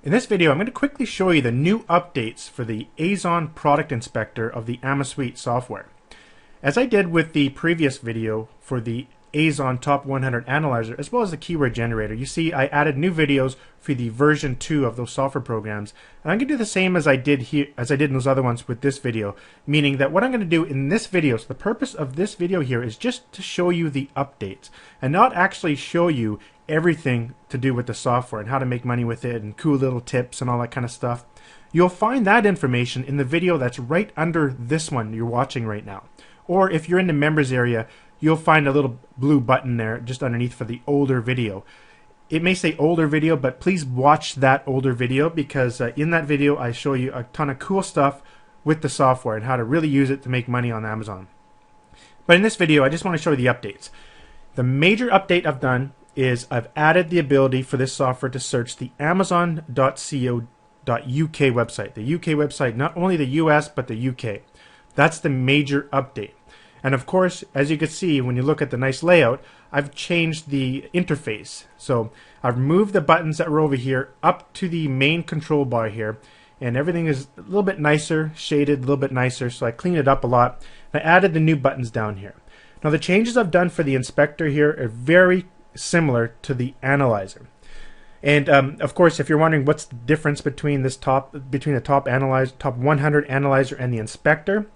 In this video, I'm going to quickly show you the new updates for the Azon product inspector of the AmaSuite software. As I did with the previous video for the Azon Top 100 Analyzer as well as the keyword generator, you see I added new videos for the version 2 of those software programs. And I'm going to do the same as I did in those other ones with this video, meaning that what I'm going to do in this video, so the purpose of this video here is just to show you the updates and not actually show you everything to do with the software and how to make money with it and cool little tips and all that kind of stuff. You'll find that information in the video that's right under this one you're watching right now. Or if you're in the members area, you'll find a little blue button there just underneath for the older video. It may say older video, but please watch that older video because in that video I show you a ton of cool stuff with the software and how to really use it to make money on Amazon. But in this video I just want to show you the updates. The major update I've done is I've added the ability for this software to search the Amazon.co.uk website. The UK website, not only the US but the UK. That's the major update. And of course, as you can see when you look at the nice layout, I've changed the interface. So I've moved the buttons that were over here up to the main control bar here, and everything is a little bit nicer, shaded a little bit nicer, so I cleaned it up a lot. I added the new buttons down here. Now the changes I've done for the inspector here are very similar to the analyzer. And of course, if you're wondering what's the difference between the top 100 analyzer and the inspector,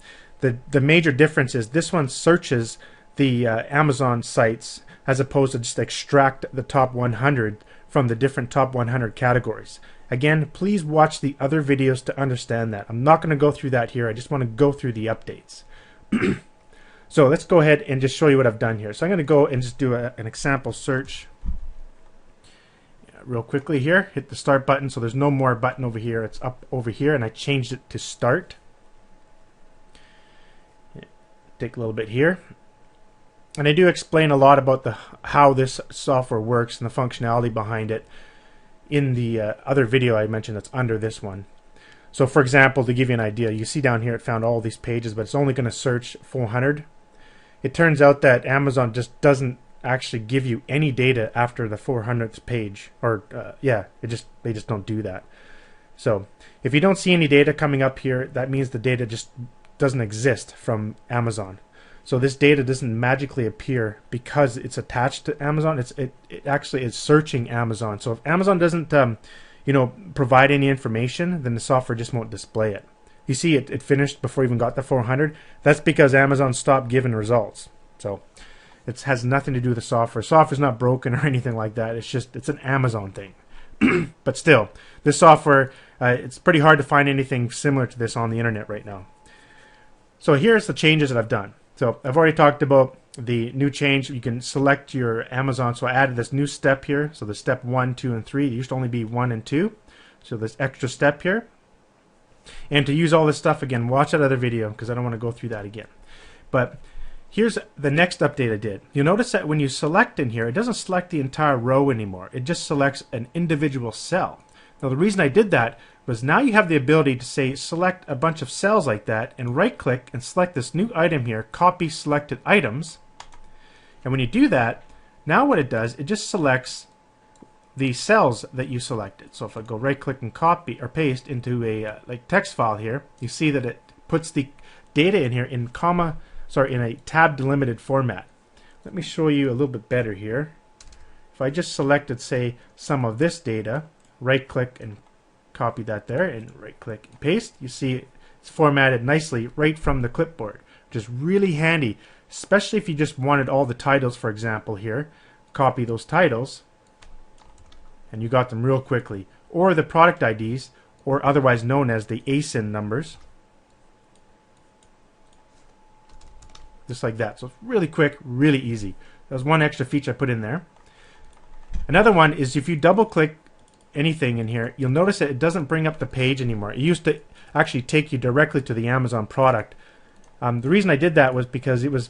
the major difference is this one searches the Amazon sites as opposed to just extract the top 100 from the different top 100 categories. Again, please watch the other videos to understand that. I'm not going to go through that here. I just want to go through the updates. So let's go ahead and just show you what I've done here. So I'm going to go and just do an example search real quickly here. Hit the start button, so there's no more button over here. It's up over here, and I changed it to start. Take a little bit here. And I do explain a lot about how this software works and the functionality behind it in the other video I mentioned that's under this one. So for example, to give you an idea, you see down here it found all these pages, but it's only going to search 400. It turns out that Amazon just doesn't actually give you any data after the 400th page, or they just don't do that. So if you don't see any data coming up here, that means the data just doesn't exist from Amazon. So this data doesn't magically appear because it's attached to Amazon. It actually is searching Amazon. So if Amazon doesn't provide any information, then the software just won't display it. You see it finished before it even got the 400. That's because Amazon stopped giving results. So it has nothing to do with the software. Software's not broken or anything like that. It's an Amazon thing. But still, this software, it's pretty hard to find anything similar to this on the internet right now. So here's the changes that I've done. So I've already talked about the new change. You can select your Amazon. So I added this new step here. So the step 1, 2, and 3. It used to only be 1 and 2. So this extra step here. And to use all this stuff again, watch that other video because I don't want to go through that again. But here's the next update I did. You'll notice that when you select in here, it doesn't select the entire row anymore. It just selects an individual cell. Now the reason I did that was now you have the ability to say select a bunch of cells like that and right click and select this new item here, copy selected items. And when you do that, now what it does, it just selects the cells that you selected. So if I go right click and copy or paste into a text file here, you see that it puts the data in here in a tab delimited format. Let me show you a little bit better here. If I just selected, say, some of this data, right click and copy that there, and right click and paste, you see it's formatted nicely right from the clipboard, which is really handy, especially if you just wanted all the titles, for example here. Copy those titles and you got them real quickly, or the product IDs, or otherwise known as the ASIN numbers, just like that. So it's really quick, really easy. There's one extra feature I put in there. Another one is if you double click anything in here, you'll notice that it doesn't bring up the page anymore. It used to actually take you directly to the Amazon product. The reason I did that was because it was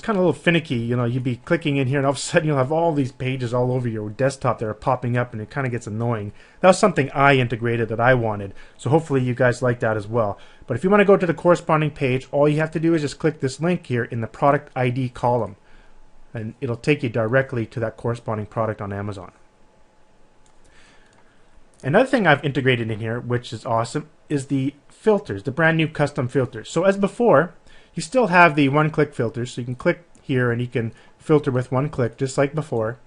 kind of a little finicky. You'd be clicking in here and all of a sudden you'll have all these pages all over your desktop that are popping up, and it kind of gets annoying. That was something I integrated that I wanted, so hopefully you guys like that as well. But if you want to go to the corresponding page, all you have to do is just click this link here in the product ID column, and it'll take you directly to that corresponding product on Amazon. Another thing I've integrated in here, which is awesome, is the filters, the brand new custom filters. So as before, you still have the one-click filters, so you can click here and you can filter with one click, just like before,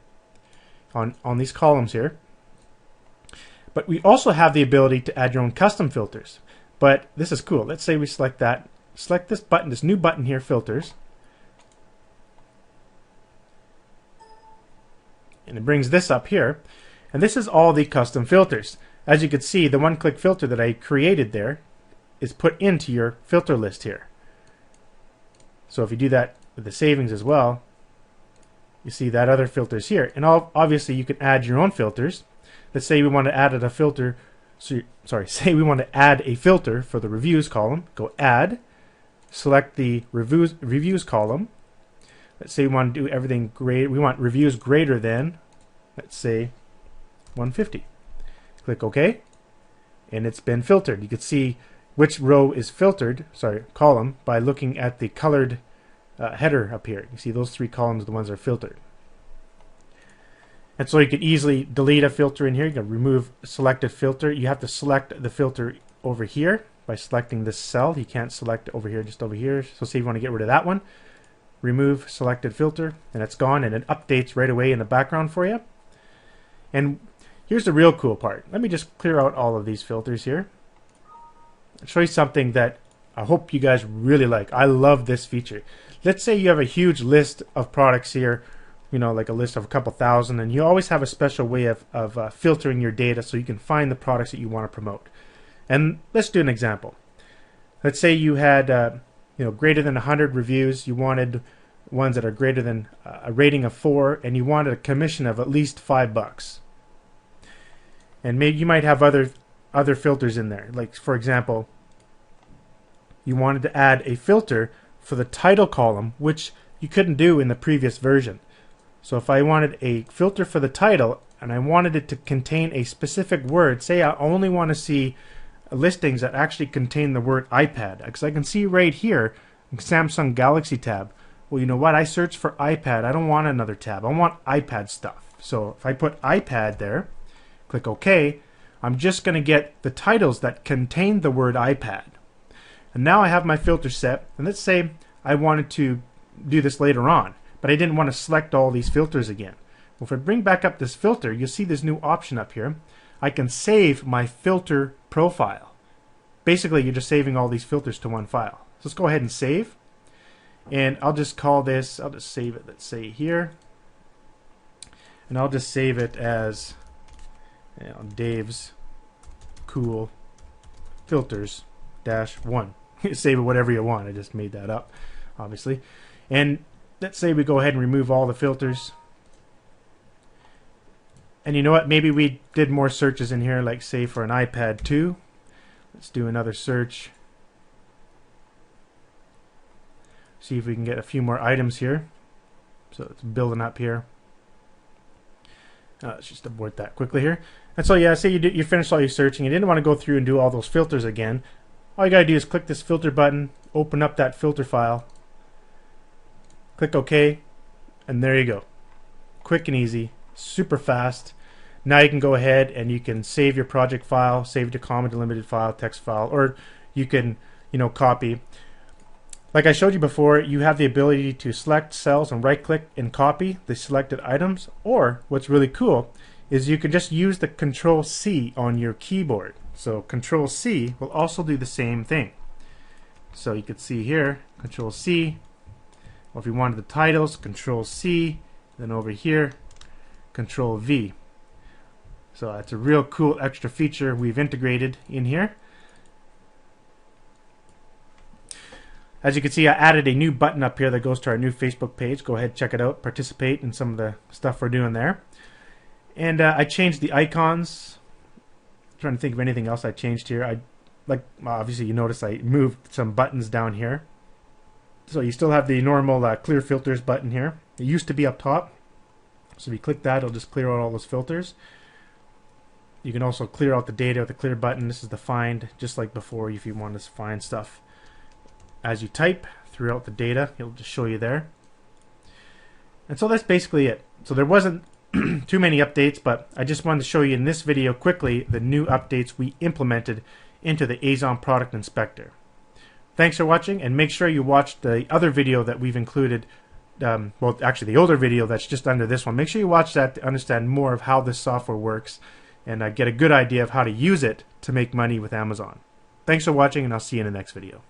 on these columns here. But we also have the ability to add your own custom filters. But this is cool. Let's say we select that. Select this button, this new button here, filters. And it brings this up here. And this is all the custom filters. As you can see, the one-click filter that I created there is put into your filter list here. So if you do that with the savings as well, you see that other filters here. And obviously you can add your own filters. Let's say we want to add a filter. Say we want to add a filter for the reviews column. Go add, select the reviews column. Let's say we want to do everything great. We want reviews greater than, let's say, 150. Click OK, and it's been filtered. You can see which row is filtered, column, by looking at the colored header up here. You see those three columns are the ones that are filtered. And so you can easily delete a filter in here. You can remove selected filter. You have to select the filter over here by selecting this cell. You can't select over here, just over here. So say you want to get rid of that one. Remove selected filter, and it's gone, and it updates right away in the background for you. And here's the real cool part. Let me just clear out all of these filters here. I'll show you something that I hope you guys really like. I love this feature. Let's say you have a huge list of products here, you know, like a list of a couple thousand, and you always have a special way of filtering your data so you can find the products that you want to promote. And let's do an example. Let's say you had greater than 100 reviews. You wanted ones that are greater than a rating of 4, and you wanted a commission of at least $5. And maybe you might have other filters in there. Like, for example, you wanted to add a filter for the title column, which you couldn't do in the previous version. So if I wanted a filter for the title and I wanted it to contain a specific word, say I only want to see listings that actually contain the word iPad, because I can see right here Samsung Galaxy tab. Well, you know what? I searched for iPad. I don't want another tab. I want iPad stuff. So if I put iPad there, click OK, I'm just going to get the titles that contain the word iPad. And now I have my filter set. And let's say I wanted to do this later on, but I didn't want to select all these filters again. Well, if I bring back up this filter, you'll see this new option up here. I can save my filter profile. Basically, you're just saving all these filters to one file. So let's go ahead and save. And I'll just call this, I'll just save it, let's say here. And I'll just save it as Dave's Cool Filters -1. Save it whatever you want. I just made that up, obviously. And let's say we go ahead and remove all the filters. And you know what? Maybe we did more searches in here, like say for an iPad 2. Let's do another search. See if we can get a few more items here. So it's building up here. Let's just abort that quickly here. And so yeah, say you finished all your searching. You didn't want to go through and do all those filters again. All you got to do is click this filter button, open up that filter file, click OK, and there you go. Quick and easy, super fast. Now you can go ahead and you can save your project file, save it to comma delimited file, text file, or you can copy. Like I showed you before, you have the ability to select cells and right click and copy the selected items, or what's really cool is you can just use the Control-C on your keyboard. So Control-C will also do the same thing. So you can see here, Control-C, or if you wanted the titles, Control-C, then over here, Control-V. So that's a real cool extra feature we've integrated in here. As you can see, I added a new button up here that goes to our new Facebook page. Go ahead, check it out, participate in some of the stuff we're doing there. And I changed the icons. I'm trying to think of anything else I changed here. Obviously you notice I moved some buttons down here. So you still have the normal clear filters button here. It used to be up top. So if you click that, it'll just clear out all those filters. You can also clear out the data with the clear button. This is the find, just like before if you want to find stuff. As you type throughout the data, it'll just show you there. And so that's basically it. So there wasn't too many updates, but I just wanted to show you in this video quickly the new updates we implemented into the Azon Product Inspector. Thanks for watching, and make sure you watch the other video that we've included, well, actually the older video that's just under this one. Make sure you watch that to understand more of how this software works and get a good idea of how to use it to make money with Amazon. Thanks for watching, and I'll see you in the next video.